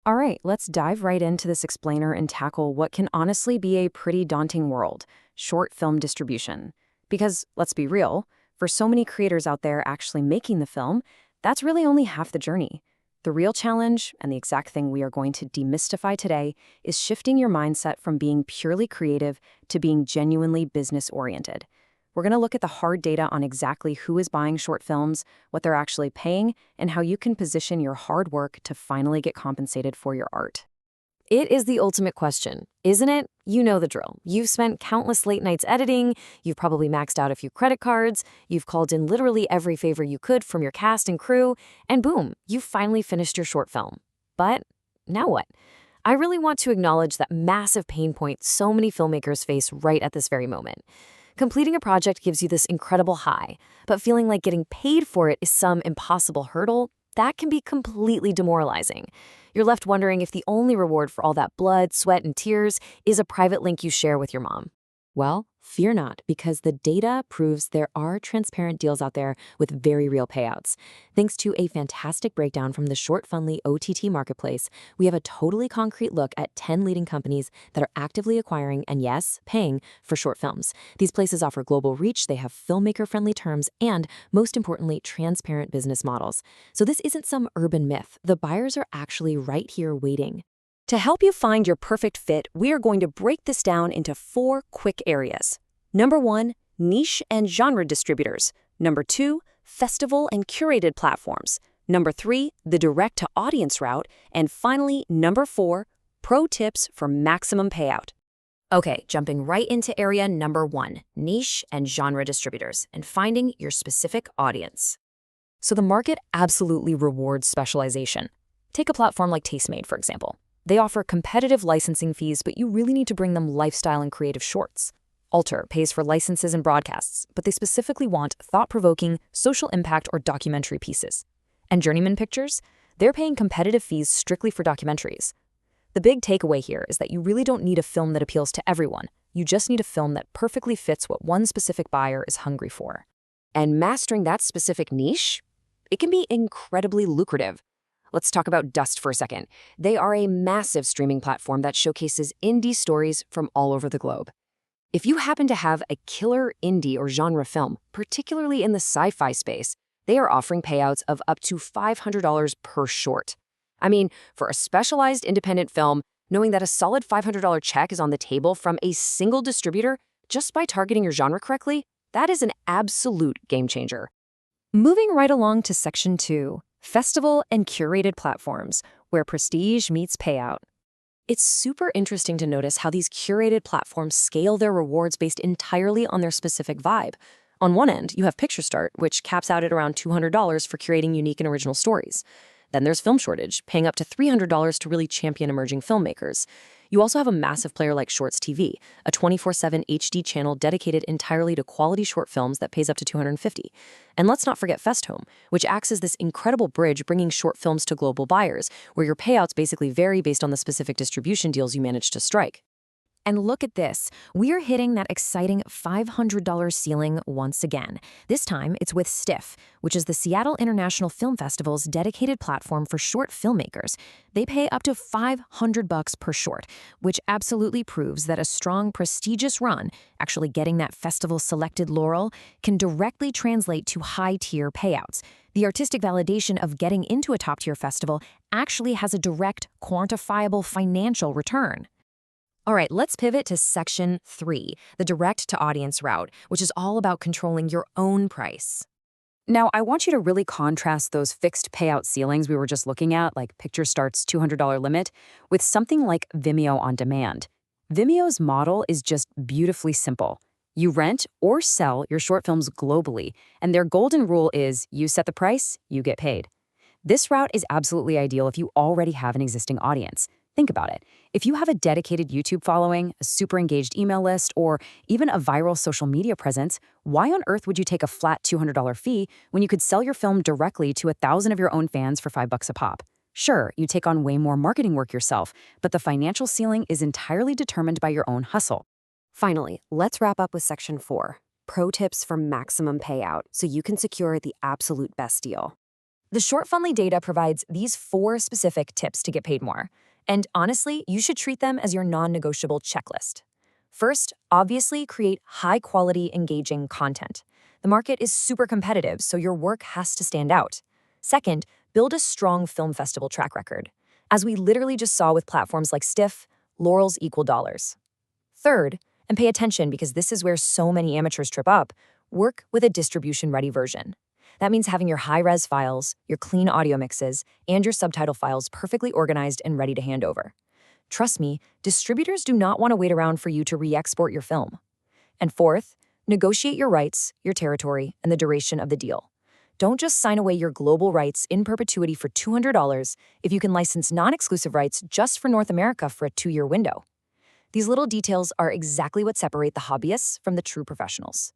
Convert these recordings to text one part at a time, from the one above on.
All right, let's dive right into this explainer and tackle what can honestly be a pretty daunting world: short film distribution. Because, let's be real, for so many creators out there actually making the film, that's really only half the journey. The real challenge, and the exact thing we are going to demystify today, is shifting your mindset from being purely creative to being genuinely business oriented. We're going to look at the hard data on exactly who is buying short films, what they're actually paying, and how you can position your hard work to finally get compensated for your art. It is the ultimate question, isn't it? You know the drill. You've spent countless late nights editing, you've probably maxed out a few credit cards, you've called in literally every favor you could from your cast and crew, and boom, you've finally finished your short film. But now what? I really want to acknowledge that massive pain point so many filmmakers face right at this very moment. Completing a project gives you this incredible high, but feeling like getting paid for it is some impossible hurdle, that can be completely demoralizing. You're left wondering if the only reward for all that blood, sweat, and tears is a private link you share with your mom. Well, fear not, because the data proves there are transparent deals out there with very real payouts. Thanks to a fantastic breakdown from the Shortfundly OTT marketplace, we have a totally concrete look at 10 leading companies that are actively acquiring and, yes, paying for short films. These places offer global reach, they have filmmaker-friendly terms, and, most importantly, transparent business models. So this isn't some urban myth. The buyers are actually right here waiting. To help you find your perfect fit, we are going to break this down into 4 quick areas. Number 1, niche and genre distributors. Number 2, festival and curated platforms. Number 3, the direct-to-audience route. And finally, number 4, pro tips for maximum payout. Okay, jumping right into area number 1, niche and genre distributors, and finding your specific audience. So the market absolutely rewards specialization. Take a platform like Tastemade, for example. They offer competitive licensing fees, but you really need to bring them lifestyle and creative shorts. Alter pays for licenses and broadcasts, but they specifically want thought-provoking, social impact, or documentary pieces. And Journeyman Pictures? They're paying competitive fees strictly for documentaries. The big takeaway here is that you really don't need a film that appeals to everyone. You just need a film that perfectly fits what one specific buyer is hungry for. And mastering that specific niche? It can be incredibly lucrative. Let's talk about Dust for a second. They are a massive streaming platform that showcases indie stories from all over the globe. If you happen to have a killer indie or genre film, particularly in the sci-fi space, they are offering payouts of up to $500 per short. I mean, for a specialized independent film, knowing that a solid $500 check is on the table from a single distributor just by targeting your genre correctly, that is an absolute game changer. Moving right along to Section 2. Festival and curated platforms, where prestige meets payout. It's super interesting to notice how these curated platforms scale their rewards based entirely on their specific vibe. On one end, you have Picture Start, which caps out at around $200 for curating unique and original stories. Then there's Film Shortage, paying up to $300 to really champion emerging filmmakers. You also have a massive player like Shorts TV, a 24/7 HD channel dedicated entirely to quality short films that pays up to $250. And let's not forget FestHome, which acts as this incredible bridge bringing short films to global buyers, where your payouts basically vary based on the specific distribution deals you manage to strike. And look at this. We are hitting that exciting $500 ceiling once again. This time, it's with STIFF, which is the Seattle International Film Festival's dedicated platform for short filmmakers. They pay up to $500 per short, which absolutely proves that a strong, prestigious run, actually getting that festival-selected laurel, can directly translate to high-tier payouts. The artistic validation of getting into a top-tier festival actually has a direct, quantifiable financial return. All right, let's pivot to Section 3, the direct-to-audience route, which is all about controlling your own price. Now, I want you to really contrast those fixed payout ceilings we were just looking at, like Picture Start's $200 limit, with something like Vimeo On Demand. Vimeo's model is just beautifully simple. You rent or sell your short films globally, and their golden rule is you set the price, you get paid. This route is absolutely ideal if you already have an existing audience. Think about it. If you have a dedicated YouTube following, a super engaged email list, or even a viral social media presence, why on earth would you take a flat $200 fee when you could sell your film directly to 1,000 of your own fans for $5 a pop? Sure, you take on way more marketing work yourself, but the financial ceiling is entirely determined by your own hustle. Finally, let's wrap up with Section 4, pro tips for maximum payout so you can secure the absolute best deal. The Shortfundly data provides these 4 specific tips to get paid more. And honestly, you should treat them as your non-negotiable checklist. First, obviously create high-quality, engaging content. The market is super competitive, so your work has to stand out. Second, build a strong film festival track record. As we literally just saw with platforms like Stiff, laurels equal dollars. Third, and pay attention because this is where so many amateurs trip up, work with a distribution-ready version. That means having your high-res files, your clean audio mixes, and your subtitle files perfectly organized and ready to hand over. Trust me, distributors do not want to wait around for you to re-export your film. And fourth, negotiate your rights, your territory, and the duration of the deal. Don't just sign away your global rights in perpetuity for $200 if you can license non-exclusive rights just for North America for a 2-year window. These little details are exactly what separate the hobbyists from the true professionals.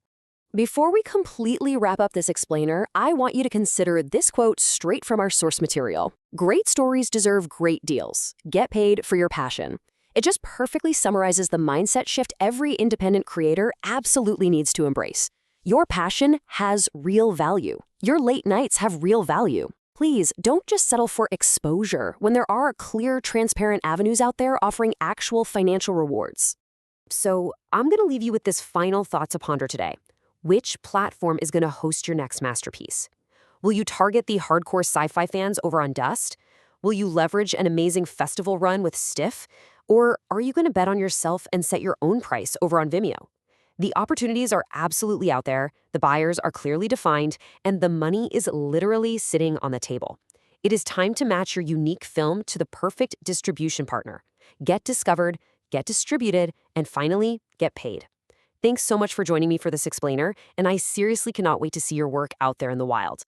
Before we completely wrap up this explainer, I want you to consider this quote straight from our source material. Great stories deserve great deals. Get paid for your passion. It just perfectly summarizes the mindset shift every independent creator absolutely needs to embrace. Your passion has real value. Your late nights have real value. Please don't just settle for exposure when there are clear, transparent avenues out there offering actual financial rewards. So I'm going to leave you with this final thought to ponder today. Which platform is going to host your next masterpiece? Will you target the hardcore sci-fi fans over on Dust? Will you leverage an amazing festival run with Stiff? Or are you going to bet on yourself and set your own price over on Vimeo? The opportunities are absolutely out there, the buyers are clearly defined, and the money is literally sitting on the table. It is time to match your unique film to the perfect distribution partner. Get discovered, get distributed, and finally, get paid. Thanks so much for joining me for this explainer, and I seriously cannot wait to see your work out there in the wild.